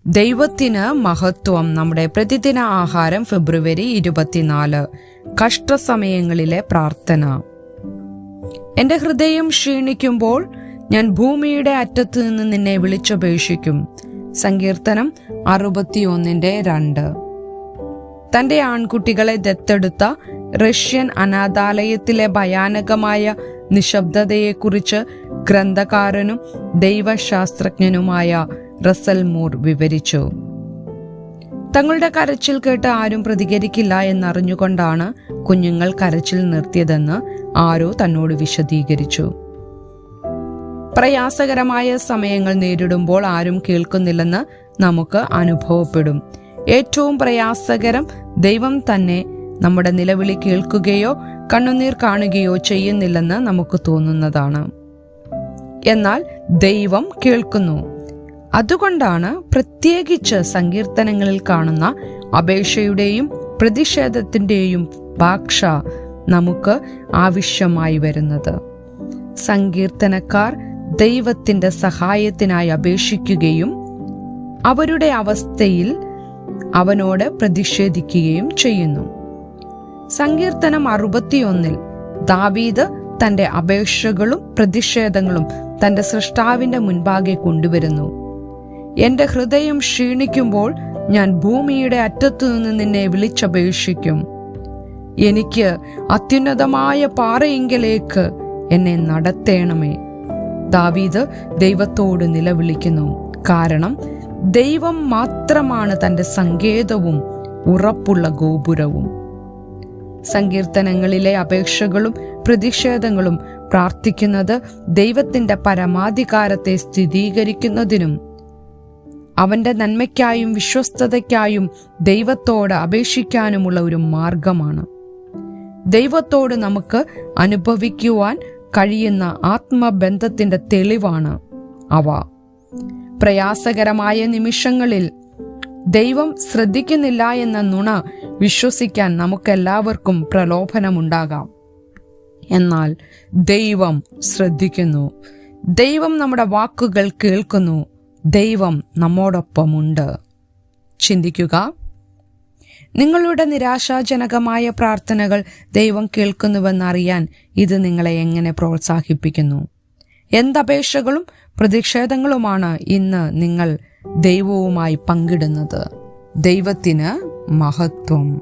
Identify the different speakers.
Speaker 1: ദൈവത്തിന് മഹത്വം. നമ്മുടെ പ്രതിദിന ആഹാരം ഫെബ്രുവരി 24. കഷ്ടസമയങ്ങളിലെ പ്രാർത്ഥന. എന്റെ ഹൃദയം ക്ഷീണിക്കുമ്പോൾ ഞാൻ ഭൂമിയുടെ അറ്റത്ത് നിന്ന് നിന്നെ വിളിച്ചപേക്ഷിക്കും. സങ്കീർത്തനം 61:2. തന്റെ ആൺകുട്ടികളെ ദത്തെടുത്ത റഷ്യൻ അനാഥാലയത്തിലെ ഭയാനകമായ നിശബ്ദതയെക്കുറിച്ച് ഗ്രന്ഥകാരനും ദൈവശാസ്ത്രജ്ഞനുമായ റസൽ മൂർ വിവരിച്ചു. തങ്ങളുടെ കരച്ചിൽ കേട്ട് ആരും പ്രതികരിക്കില്ല എന്നറിഞ്ഞുകൊണ്ടാണ് കുഞ്ഞുങ്ങൾ കരച്ചിൽ നിർത്തിയതെന്ന് ആരോ തന്നോട് വിശദീകരിച്ചു. പ്രയാസകരമായ സമയങ്ങൾ നേരിടുമ്പോൾ ആരും കേൾക്കുന്നില്ലെന്ന് നമുക്ക് അനുഭവപ്പെടും. ഏറ്റവും പ്രയാസകരം ദൈവം തന്നെ നമ്മുടെ നിലവിളി കേൾക്കുകയോ കണ്ണുനീർ കാണുകയോ ചെയ്യുന്നില്ലെന്ന് നമുക്ക് തോന്നുന്നതാണ്. എന്നാൽ ദൈവം കേൾക്കുന്നു. അതുകൊണ്ടാണ് പ്രത്യേകിച്ച് സങ്കീർത്തനങ്ങളിൽ കാണുന്ന അപേക്ഷയുടെയും പ്രതിഷേധത്തിന്റെയും ഭാഷ നമുക്ക് ആവശ്യമായി വരുന്നത്. സങ്കീർത്തനക്കാർ ദൈവത്തിന്റെ സഹായത്തിനായി അപേക്ഷിക്കുകയും അവരുടെ അവസ്ഥയിൽ അവനോട് പ്രതിഷേധിക്കുകയും ചെയ്യുന്നു. സങ്കീർത്തനം 61 ദാവീദ് തന്റെ അപേക്ഷകളും പ്രതിഷേധങ്ങളും തന്റെ സൃഷ്ടാവിന്റെ മുൻപാകെ കൊണ്ടുവരുന്നു. എന്റെ ഹൃദയം ക്ഷീണിക്കുമ്പോൾ ഞാൻ ഭൂമിയുടെ അറ്റത്തു നിന്ന് നിന്നെ വിളിച്ചപേക്ഷിക്കും. എനിക്ക് അത്യുന്നതമായ പാറയിങ്കലേക്ക് എന്നെ നടത്തേണമേ. ദാവീദ് ദൈവത്തോട് നിലവിളിക്കുന്നു. കാരണം ദൈവം മാത്രമാണ് തന്റെ സങ്കേതവും ഉറപ്പുള്ള ഗോപുരവും. സങ്കീർത്തനങ്ങളിലെ അപേക്ഷകളും പ്രതിഷേധങ്ങളും പ്രാർത്ഥിക്കുന്നത് ദൈവത്തിന്റെ പരമാധികാരത്തെ സ്ഥിരീകരിക്കുന്നതിനും അവന്റെ നന്മയ്ക്കായും വിശ്വസ്തതയ്ക്കായും ദൈവത്തോട് അപേക്ഷിക്കാനുമുള്ള ഒരു മാർഗമാണ്. ദൈവത്തോട് നമുക്ക് അനുഭവിക്കുവാൻ കഴിയുന്ന ആത്മബന്ധത്തിന്റെ തെളിവാണ് അവ. പ്രയാസകരമായ നിമിഷങ്ങളിൽ ദൈവം ശ്രദ്ധിക്കുന്നില്ല എന്ന നുണ വിശ്വസിക്കാൻ നമുക്കെല്ലാവർക്കും പ്രലോഭനമുണ്ടാകാം. എന്നാൽ ദൈവം ശ്രദ്ധിക്കുന്നു. ദൈവം നമ്മുടെ വാക്കുകൾ കേൾക്കുന്നു. ദൈവം നമ്മോടൊപ്പമുണ്ട്. ചിന്തിക്കുക, നിങ്ങളുടെ നിരാശാജനകമായ പ്രാർത്ഥനകൾ ദൈവം കേൾക്കുന്നുവെന്നറിയാൻ ഇത് നിങ്ങളെ എങ്ങനെ പ്രോത്സാഹിപ്പിക്കുന്നു? എന്തപേക്ഷകളും പ്രതിഷേധങ്ങളുമാണ് ഇന്ന് നിങ്ങൾ ദൈവവുമായി പങ്കിടുന്നത്? ദൈവത്തിന് മഹത്വം.